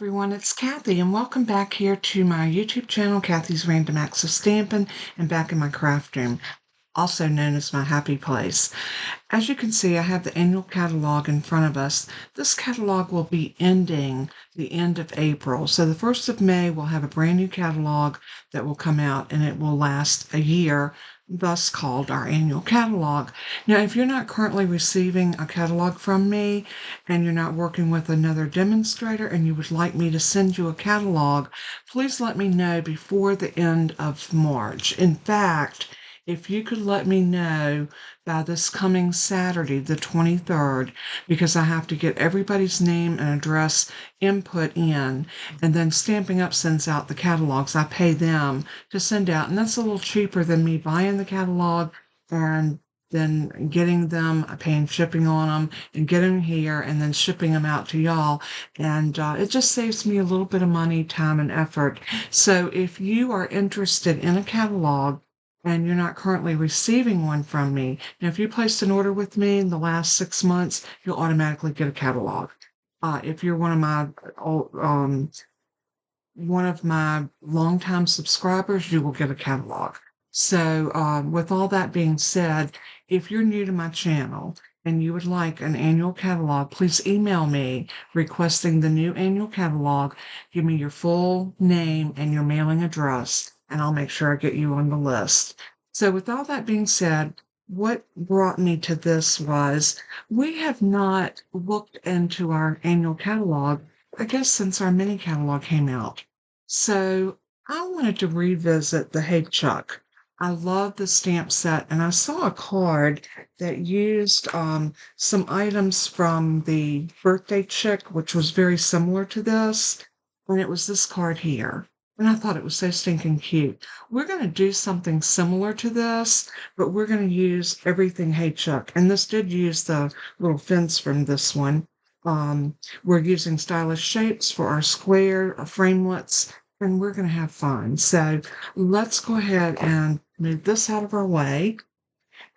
everyone, it's Kathy, and welcome back here to my YouTube channel, Kathy's Random Acts of Stampin', and back in my craft room, also known as my happy place. As you can see, I have the annual catalog in front of us. This catalog will be ending the end of April. So the 1st of May, we'll have a brand new catalog that will come out, and it will last a year, thus called our annual catalog. Now, if you're not currently receiving a catalog from me and you're not working with another demonstrator and you would like me to send you a catalog, please let me know before the end of March. In fact, if you could let me know by this coming Saturday, the 23rd, because I have to get everybody's name and address input in, and then Stamping Up sends out the catalogs. I pay them to send out, and that's a little cheaper than me buying the catalog and then getting them, paying shipping on them, and getting them here, and then shipping them out to y'all. And it just saves me a little bit of money, time, and effort. So if you are interested in a catalog, and you're not currently receiving one from me. Now, if you placed an order with me in the last 6 months, you'll automatically get a catalog. If you're one of my longtime subscribers, you will get a catalog. So with all that being said, if you're new to my channel and you would like an annual catalog, please email me requesting the new annual catalog. Give me your full name and your mailing address, and I'll make sure I get you on the list. So with all that being said, what brought me to this was we have not looked into our annual catalog, I guess, since our mini catalog came out. So I wanted to revisit the Hey Chuck. I love the stamp set, and I saw a card that used some items from the birthday chick, which was very similar to this, and it was this card here. And I thought it was so stinking cute. We're going to do something similar to this, but we're going to use everything Hey Chuck. And this did use the little fence from this one. We're using stylish shapes for our square framelits, and we're going to have fun. So let's go ahead and move this out of our way.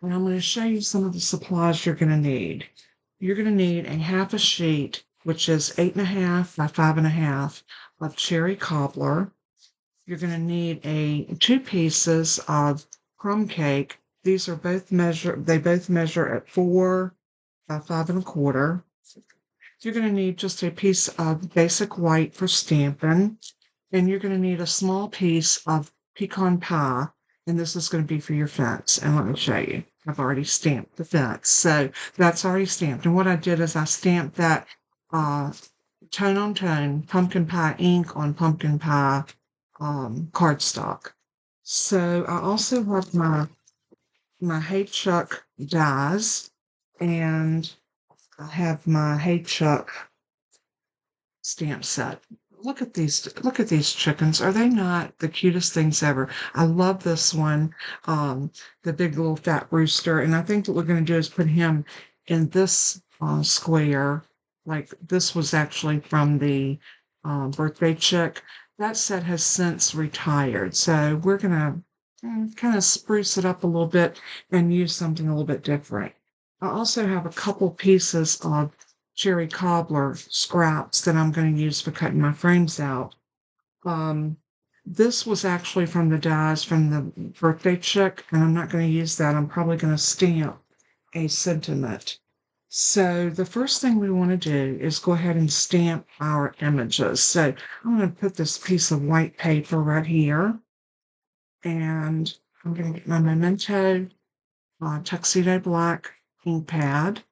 And I'm going to show you some of the supplies you're going to need. You're going to need a half a sheet, which is 8.5 by 5.5 of cherry cobbler. You're going to need 2 pieces of crumb cake. These are both they both measure at 4 by 5.25. You're going to need just a piece of basic white for stamping, and you're going to need a small piece of pecan pie, and this is going to be for your fence. And let me show you. I've already stamped the fence, so that's already stamped. And what I did is I stamped that tone on tone pumpkin pie ink on pumpkin pie cardstock. So I also have my Hey Chuck dies, and I have my Hey Chuck stamp set. Look at these chickens. Are they not the cutest things ever? I love this one, the big little fat rooster, and I think what we're going to do is put him in this square. Like this was actually from the birthday chick. That set has since retired, so we're going to kind of spruce it up a little bit and use something a little bit different. I also have a couple pieces of cherry cobbler scraps that I'm going to use for cutting my frames out. This was actually from the dies from the birthday chick, and I'm not going to use that. I'm probably going to stamp a sentiment. So the first thing we want to do is go ahead and stamp our images. So I'm going to put this piece of white paper right here, and I'm going to get my Memento Tuxedo Black ink pad.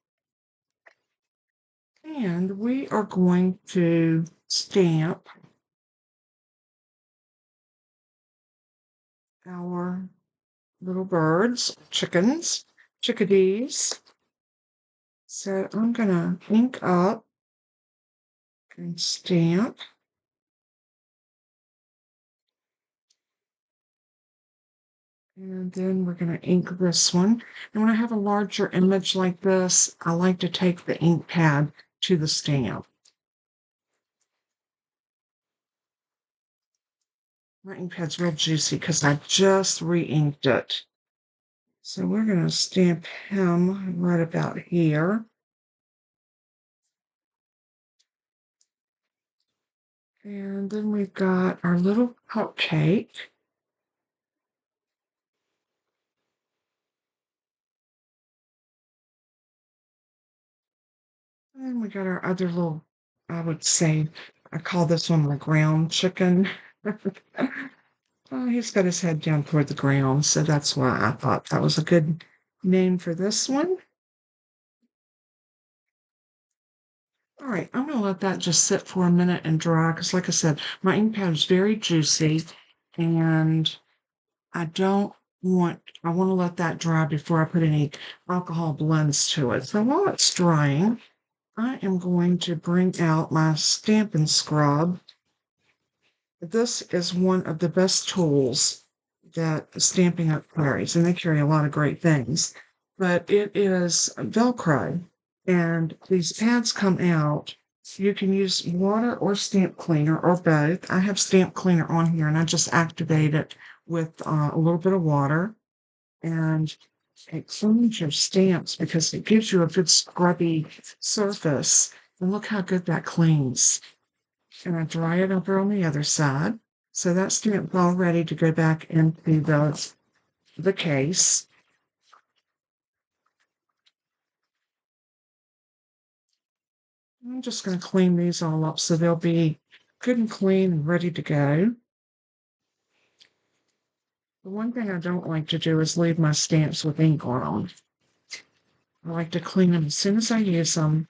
And we are going to stamp our little birds, chickadees. So I'm going to ink up and stamp. And then we're going to ink this one. And when I have a larger image like this, I like to take the ink pad to the stamp. My ink pad's real juicy because I just re-inked it. So we're going to stamp him right about here. And then we've got our little cupcake. And we got our other little, I would say, I call this one my ground chicken. He's got his head down toward the ground, so that's why I thought that was a good name for this one. All right, I'm going to let that just sit for a minute and dry because, like I said, my ink pad is very juicy and I don't I want to let that dry before I put any alcohol blends to it. So while it's drying, I am going to bring out my Stampin' Scrub. This is one of the best tools that Stampin' Up carries, and they carry a lot of great things. But it is Velcro, and these pads come out. You can use water or stamp cleaner or both. I have stamp cleaner on here, and I just activate it with a little bit of water, and it cleans your stamps because it gives you a good scrubby surface. And look how good that cleans. And I dry it over on the other side. So that stamp's all ready to go back into the case. I'm just going to clean these all up so they'll be good and clean and ready to go. The one thing I don't like to do is leave my stamps with ink on them. I like to clean them as soon as I use them.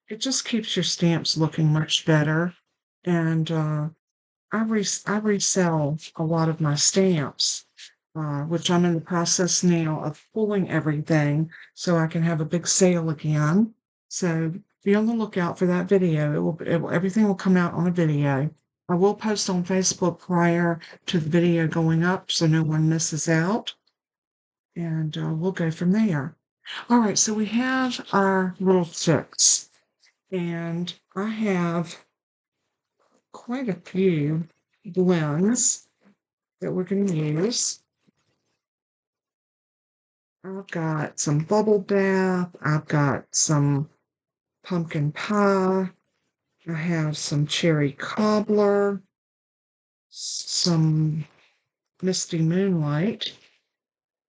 It just keeps your stamps looking much better. And I resell a lot of my stamps, which I'm in the process now of pulling everything so I can have a big sale again. So be on the lookout for that video. Everything will come out on a video. I will post on Facebook prior to the video going up so no one misses out. And we'll go from there. All right, so we have our little chicks. And I have quite a few blends that we're going to use. I've got some bubble bath. I've got some pumpkin pie. I have some cherry cobbler, some misty moonlight,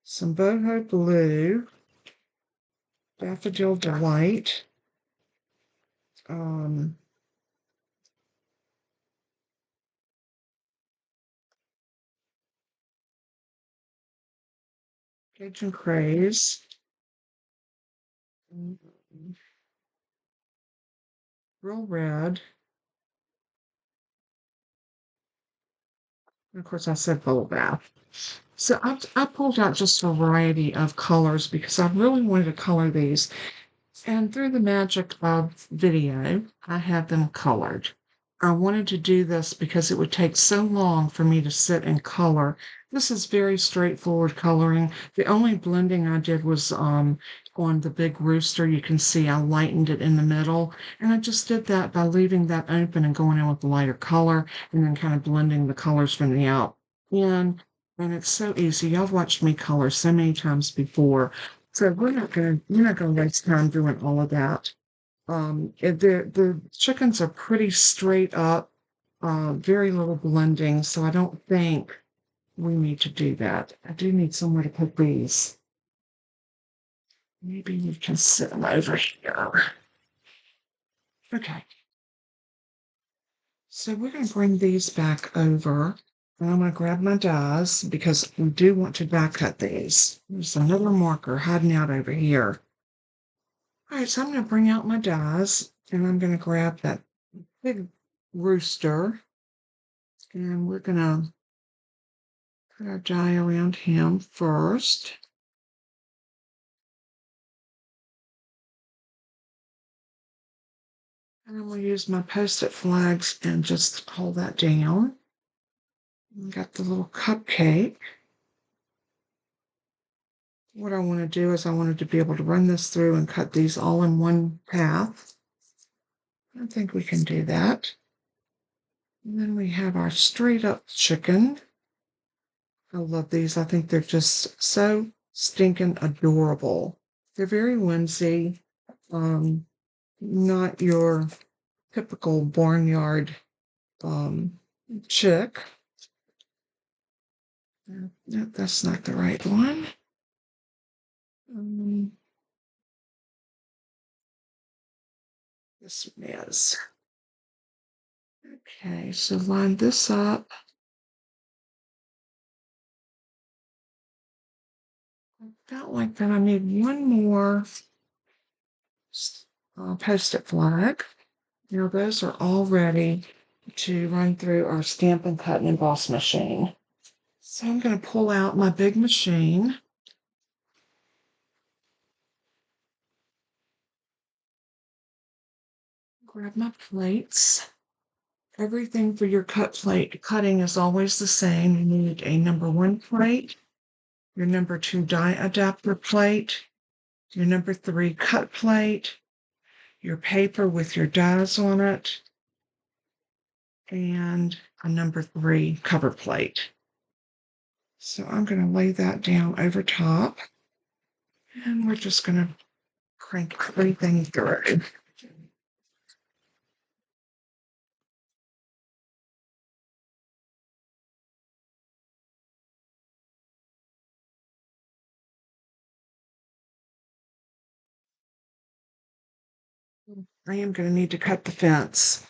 some boho blue, daffodil delight, um, Cajun craze, real red. And of course, I said bubble bath. So I pulled out just a variety of colors because I really wanted to color these. And through the magic of video, I have them colored. I wanted to do this because it would take so long for me to sit and color. This is very straightforward coloring. The only blending I did was on the big rooster. You can see I lightened it in the middle. And I just did that by leaving that open and going in with a lighter color and then kind of blending the colors from the out in. And it's so easy. Y'all watched me color so many times before. So we're not gonna waste time doing all of that. The chickens are pretty straight up, very little blending, so I don't think we need to do that. I do need somewhere to put these. Maybe you can sit them over here. Okay. So we're going to bring these back over. And I'm going to grab my dies because we do want to die cut these. There's another marker hiding out over here. All right, so I'm going to bring out my dies and I'm going to grab that big rooster and we're going to put our die around him first. And I'm going to use my Post-it flags and just hold that down. Got the little cupcake. What I want to do is I wanted to be able to run this through and cut these all in one path. I think we can do that. And then we have our straight up chicken. I love these. I think they're just so stinking adorable. They're very whimsy. Not your typical barnyard chick. No, that's not the right one. Um, this one is. Okay, so line this up. About like that. I need one more post-it flag. Now those are all ready to run through our stamp and cut and emboss machine. So I'm going to pull out my big machine. Grab my plates. Everything for your cut plate cutting is always the same. You need a number 1 plate, your number 2 die adapter plate, your number 3 cut plate, your paper with your dies on it, and a number 3 cover plate. So I'm going to lay that down over top, and we're just going to crank everything through. I am going to need to cut the fence.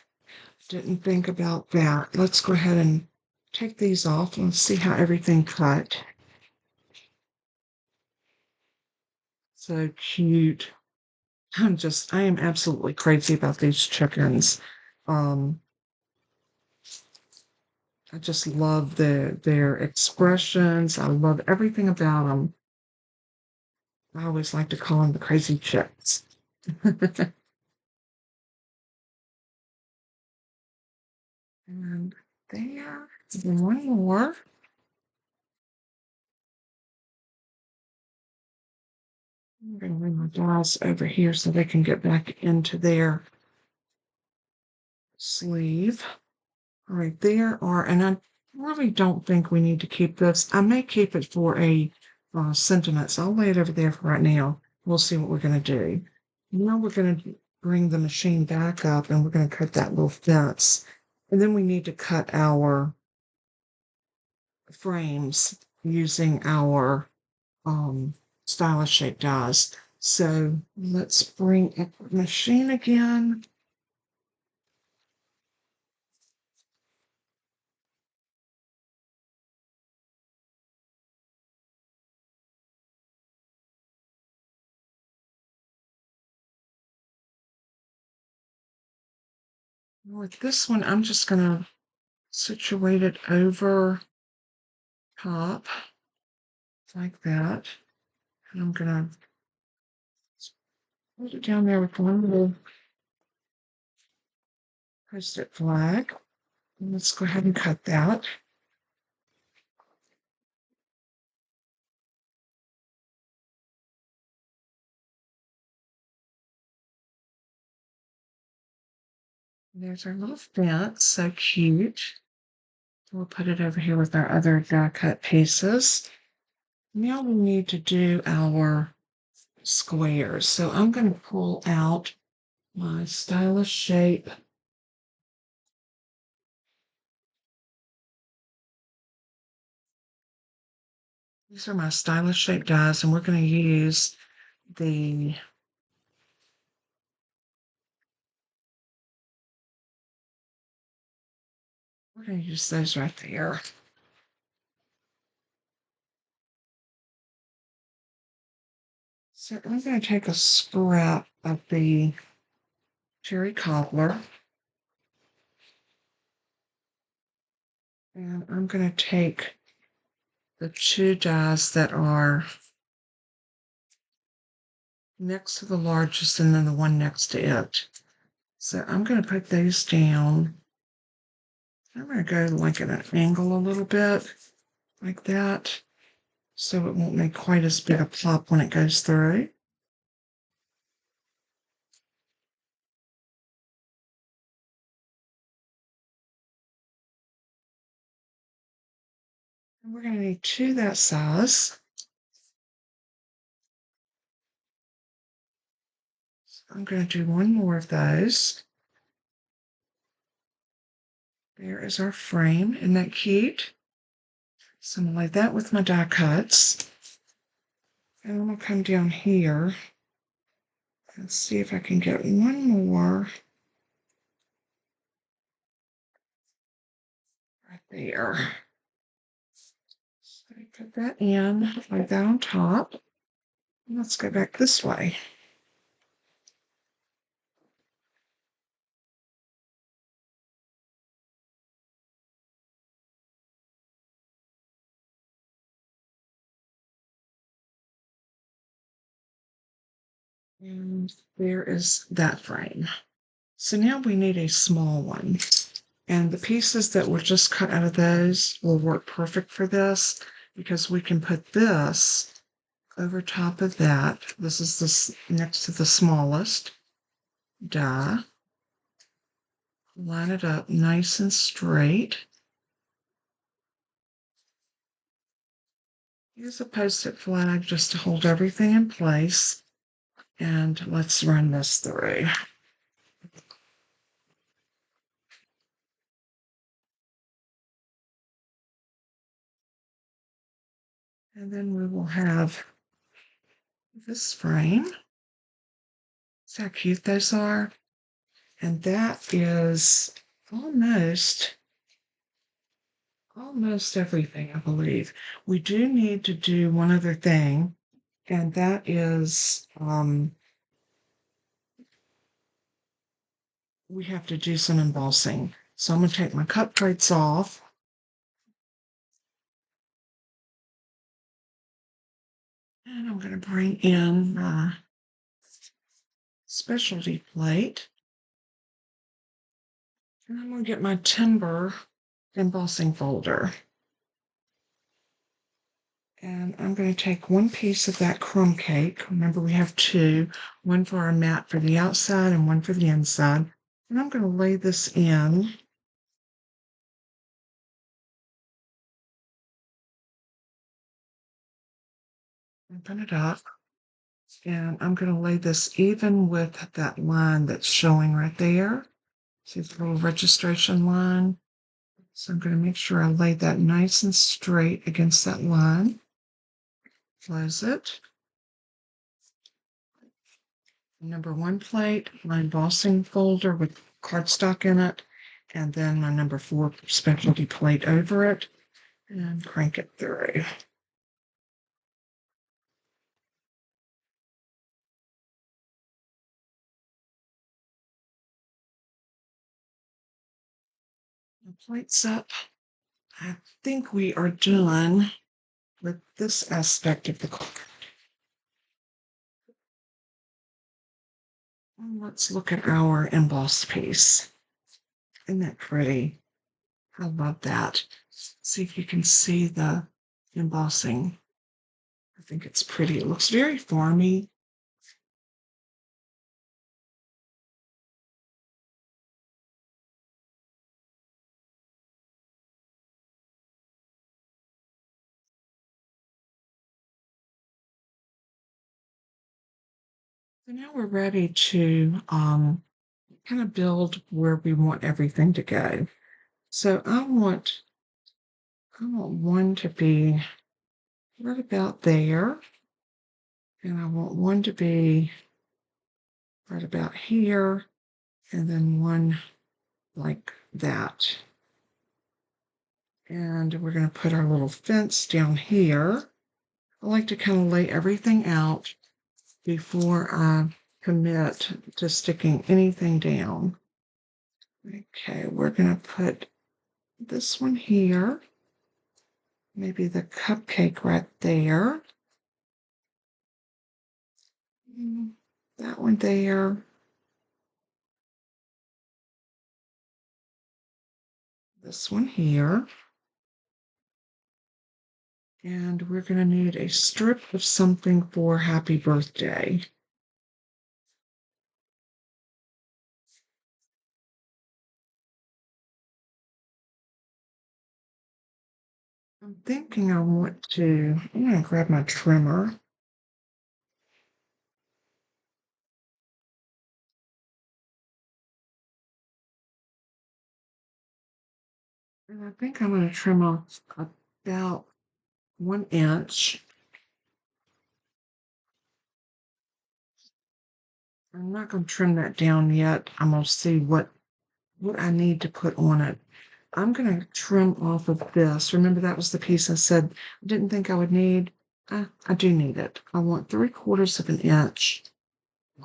Didn't think about that. Let's go ahead and take these off and see how everything cut. So cute. I am absolutely crazy about these chickens. Um, I just love their expressions. I love everything about them. I always like to call them the crazy chicks. And there, and one more. I'm going to bring my dies over here so they can get back into their sleeve. All right, there are, and I really don't think we need to keep this. I may keep it for a sentiment, so I'll lay it over there for right now. We'll see what we're going to do. Now we're going to bring the machine back up and we're going to cut that little fence. And then we need to cut our frames using our stylish shaped dies. So let's bring up the machine again. With this one, I'm just going to situate it over top like that. And I'm going to put it down there with one little post-it flag. And let's go ahead and cut that. There's our little fence, so cute. We'll put it over here with our other die cut pieces. Now we need to do our squares. So I'm going to pull out my stylish shape. These are my stylish shape dies, and we're going to use the those right there. So I'm going to take a scrap of the cherry cobbler, and I'm going to take the 2 dies that are next to the largest and then the one next to it. So I'm going to put those down. I'm going to go like at an angle a little bit, like that, so it won't make quite as big a plop when it goes through. And we're going to need 2 that size. So I'm going to do one more of those. There is our frame. Isn't that cute? So I'm going to lay that with my die cuts. And I'm going to come down here and see if I can get one more right there. So put that in, lay that on top. Let's go back this way. And there is that frame. So now we need a small one. And the pieces that were just cut out of those will work perfect for this because we can put this over top of that. This is this next to the smallest die. Line it up nice and straight. Use a Post-it flag just to hold everything in place. And let's run this through. And then we will have this frame. See how cute those are? And that is almost everything, I believe. We do need to do one other thing, and that is we have to do some embossing. So I'm going to take my cut plates off. And I'm going to bring in my specialty plate. And I'm going to get my timber embossing folder. And I'm going to take one piece of that crumb cake. Remember, we have two, one for our mat for the outside and one for the inside. And I'm going to lay this in. Open it up. And I'm going to lay this even with that line that's showing right there. See the little registration line? So I'm going to make sure I lay that nice and straight against that line. Close it. Number one plate, my embossing folder with cardstock in it, and then my number 4 specialty plate over it, and crank it through. The plate's up. I think we are done with this aspect of the card. Let's look at our embossed piece. Isn't that pretty? I love that. See if you can see the embossing. I think it's pretty. It looks very formy. So now we're ready to kind of build where we want everything to go. So I want one to be right about there, and I want one to be right about here, and then one like that. And we're going to put our little fence down here. I like to kind of lay everything out before I commit to sticking anything down. Okay, we're going to put this one here, maybe the cupcake right there. That one there. This one here. And we're going to need a strip of something for happy birthday. I'm thinking I'm going to grab my trimmer. And I think I'm going to trim off about 1 inch. I'm not going to trim that down yet. I'm going to see what I need to put on it. I'm going to trim off of this. Remember, that was the piece I said I didn't think I would need. I do need it. I want 3/4 of an inch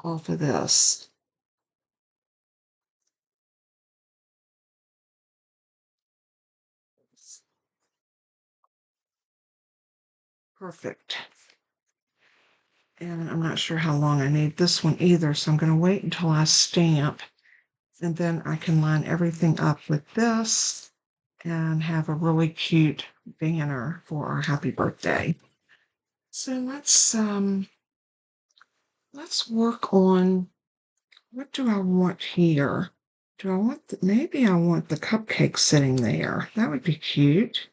off of this. Perfect. And I'm not sure how long I need this one either, so I'm going to wait until I stamp, and then I can line everything up with this and have a really cute banner for our happy birthday. So let's work on, what do I want here? Do I want maybe I want the cupcake sitting there. That would be cute.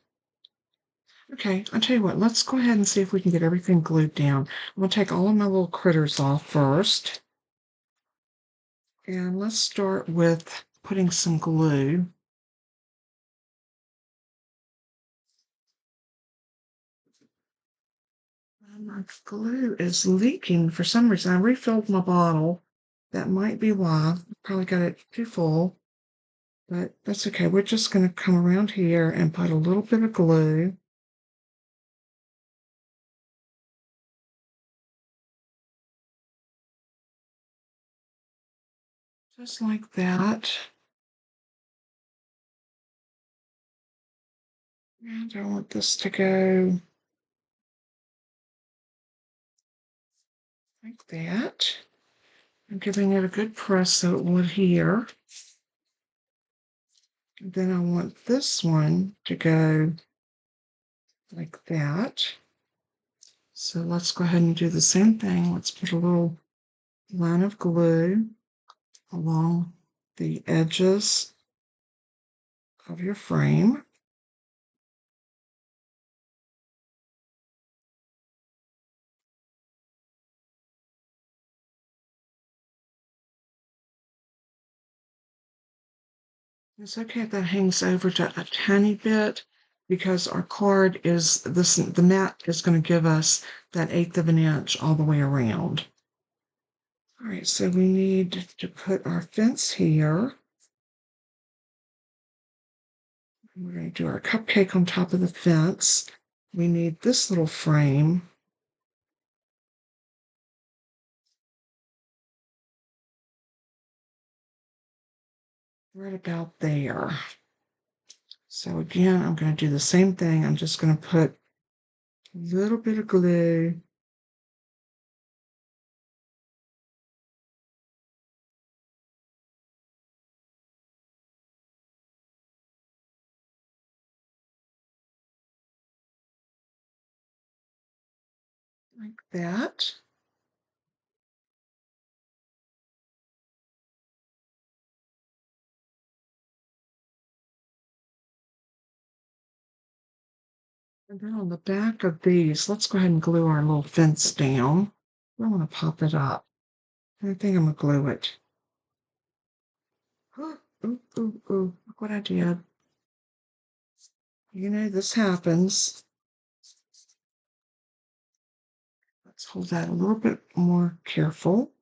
Okay, I'll tell you what, let's go ahead and see if we can get everything glued down. I'm gonna take all of my little critters off first. And let's start with putting some glue. My glue is leaking for some reason. I refilled my bottle. That might be why. Probably got it too full, but that's okay. We're just going to come around here and put a little bit of glue. Just like that. And I want this to go like that. I'm giving it a good press so it will adhere. And then I want this one to go like that. So let's go ahead and do the same thing. Let's put a little line of glue along the edges of your frame. It's okay if that hangs over to a tiny bit because our card is this, the mat is going to give us that 1/8 of an inch all the way around. All right, so we need to put our fence here. We're going to do our cupcake on top of the fence. We need this little frame. Right about there. So again, I'm going to do the same thing. I'm just going to put a little bit of glue like that. And then on the back of these, let's go ahead and glue our little fence down. I want to pop it up. I think I'm going to glue it. Oh, ooh, ooh, ooh, look what I did. You know, this happens. Let's hold that a little bit more careful.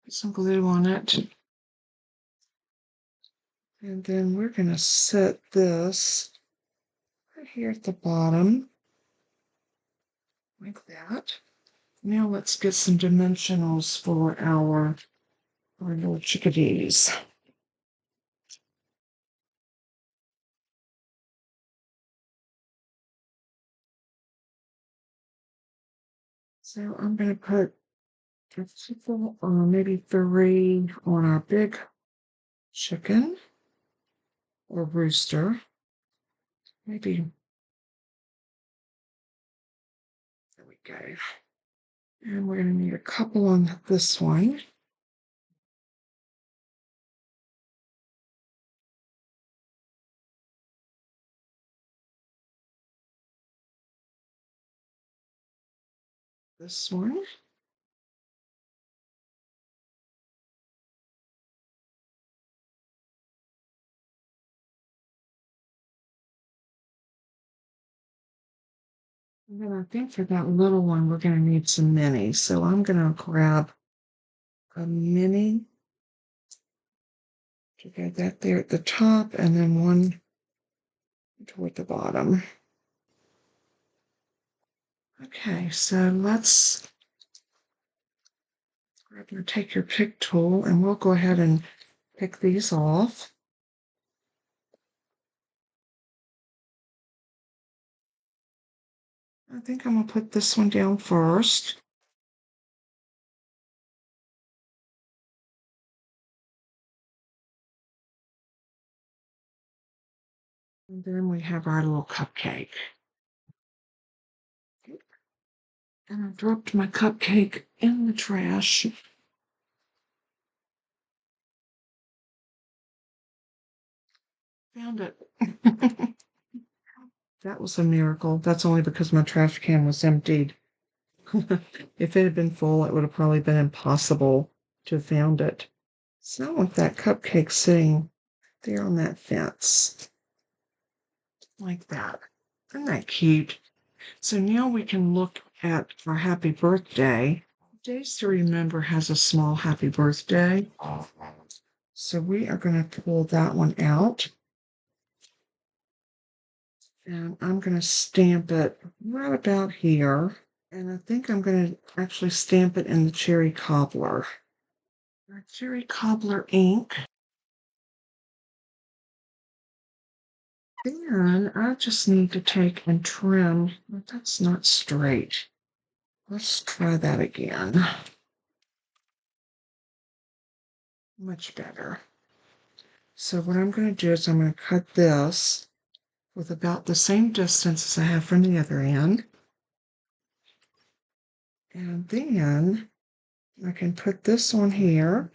Put some glue on it. And then we're going to set this right here at the bottom, like that. Now let's get some dimensionals for our little chickadees. So I'm going to put a couple, maybe 3 on our big chicken or rooster. Maybe, there we go. And we're going to need a couple on this one. This one. And then I think for that little one, we're going to need some minis. So I'm going to grab a mini to get that there at the top and then one toward the bottom. Okay, so let's take your pick tool and we'll go ahead and pick these off. I think I'm going to put this one down first. And then we have our little cupcake. And I dropped my cupcake in the trash. Found it. That was a miracle. That's only because my trash can was emptied. If it had been full, it would have probably been impossible to have found it. So I want that cupcake sitting there on that fence. Like that. Isn't that cute? So now we can look at our happy birthday. Days to Remember has a small happy birthday. So we are going to pull that one out. And I'm going to stamp it right about here. And I think I'm going to actually stamp it in the Cherry Cobbler. Our Cherry Cobbler ink. Then I just need to take and trim. That's not straight. Let's try that again. Much better. So what I'm going to do is I'm going to cut this with about the same distance as I have from the other end. And then I can put this on here.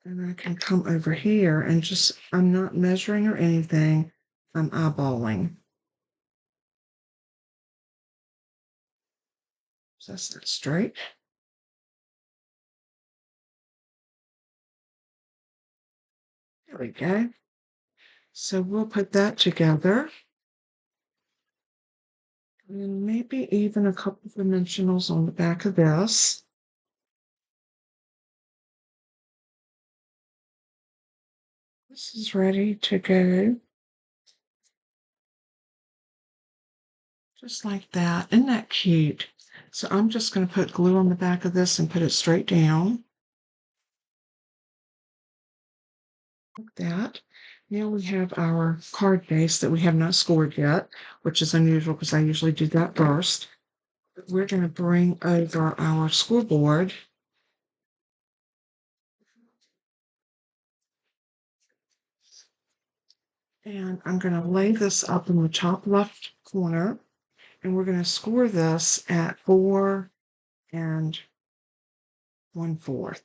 And I can come over here and just, I'm not measuring or anything. I'm eyeballing. So that's not straight. There we go. So we'll put that together. And maybe even a couple of dimensionals on the back of this. This is ready to go. Just like that. Isn't that cute? So I'm just going to put glue on the back of this and put it straight down. Like that. Now we have our card base that we have not scored yet, which is unusual because I usually do that first. We're going to bring over our scoreboard. And I'm going to lay this up in the top left corner. And we're going to score this at 4 1/4.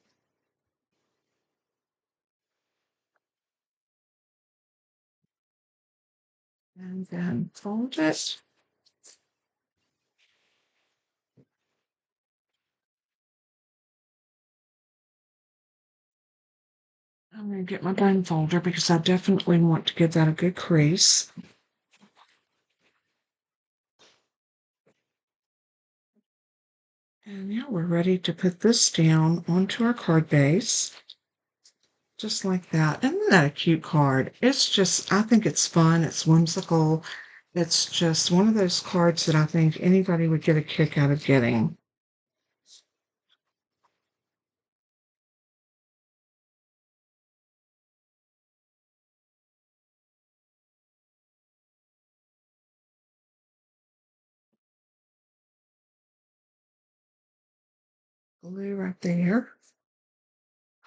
And then fold it. I'm going to get my bone folder because I definitely want to give that a good crease. And now we're ready to put this down onto our card base. Just like that. Isn't that a cute card? It's just, I think it's fun. It's whimsical. It's just one of those cards that I think anybody would get a kick out of getting. Glue right there.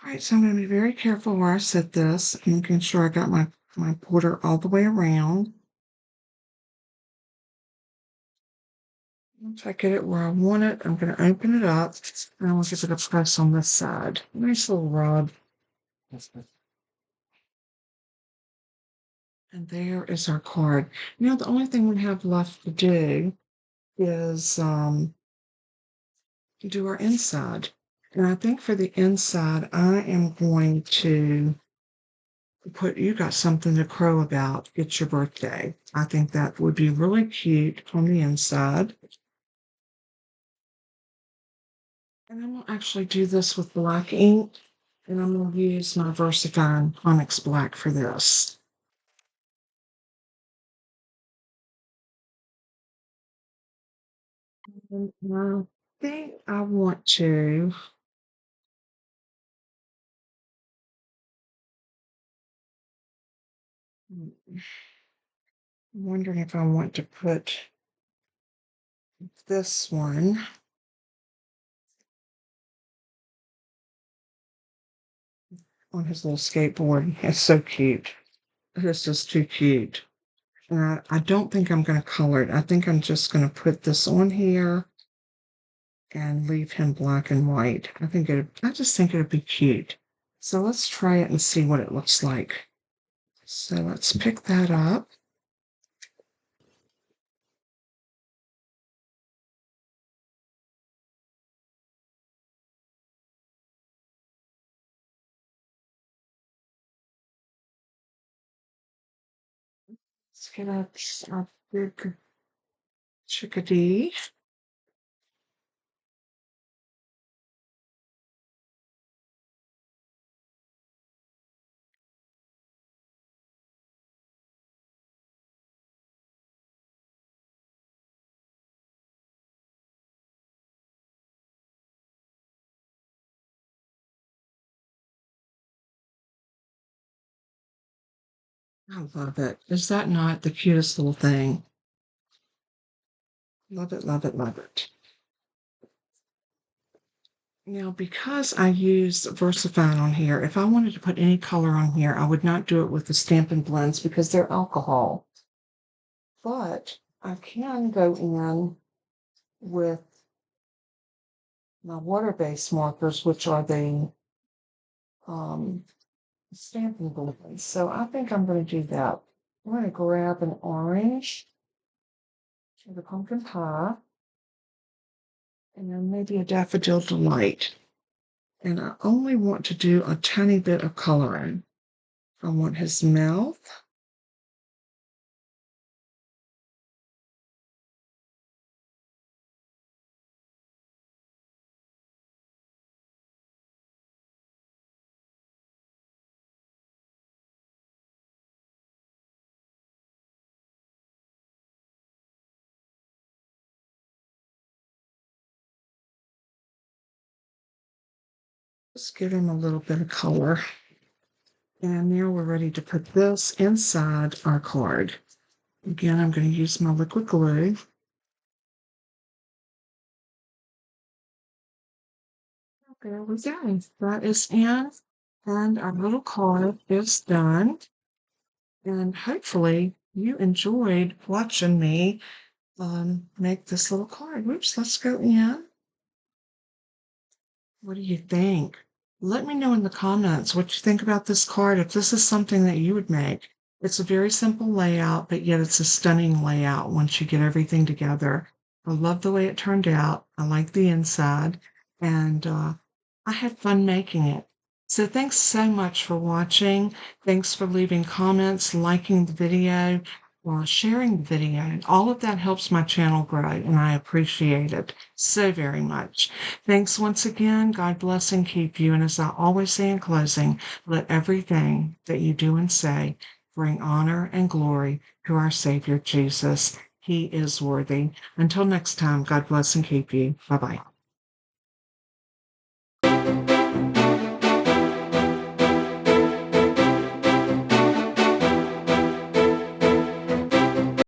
All right, so I'm going to be very careful where I set this, making sure I got my border all the way around. Once I get it where I want it, I'm going to open it up and I'll give it a press on this side. Nice little rub. And there is our card. Now, the only thing we have left to do is do our inside. And I think for the inside, I am going to put you got something to crow about. It's your birthday. I think that would be really cute on the inside. And I'm gonna actually do this with black ink, and I'm gonna use my Versafine Onyx Black for this. And I think I want to. I'm wondering if I want to put this one on his little skateboard. It's so cute. It's just too cute. And I don't think I'm going to color it. I think I'm just going to put this on here and leave him black and white. I just think it'd be cute. So let's try it and see what it looks like. So let's pick that up. Let's get our big chickadee. I love it. Is that not the cutest little thing? Love it, love it, love it. Now, because I used Versafine on here, if I wanted to put any color on here, I would not do it with the Stampin' Blends because they're alcohol. But I can go in with my water-based markers, which are the um, Stampin' Blends. So I think I'm going to do that. I'm going to grab an orange for the pumpkin pie, and then maybe a daffodil delight. And I only want to do a tiny bit of coloring. I want his mouth. Just give him a little bit of color. And now we're ready to put this inside our card. Again, I'm going to use my liquid glue. There we go. That is in, and our little card is done. And hopefully you enjoyed watching me make this little card. Whoops, let's go in. What do you think? Let me know in the comments what you think about this card, if this is something that you would make. It's a very simple layout, but yet it's a stunning layout once you get everything together. I love the way it turned out. I like the inside, and I had fun making it. So thanks so much for watching. Thanks for leaving comments, liking the video, or sharing the video. All of that helps my channel grow, and I appreciate it so very much. Thanks once again. God bless and keep you. And as I always say in closing, let everything that you do and say bring honor and glory to our Savior Jesus. He is worthy. Until next time, God bless and keep you. Bye bye.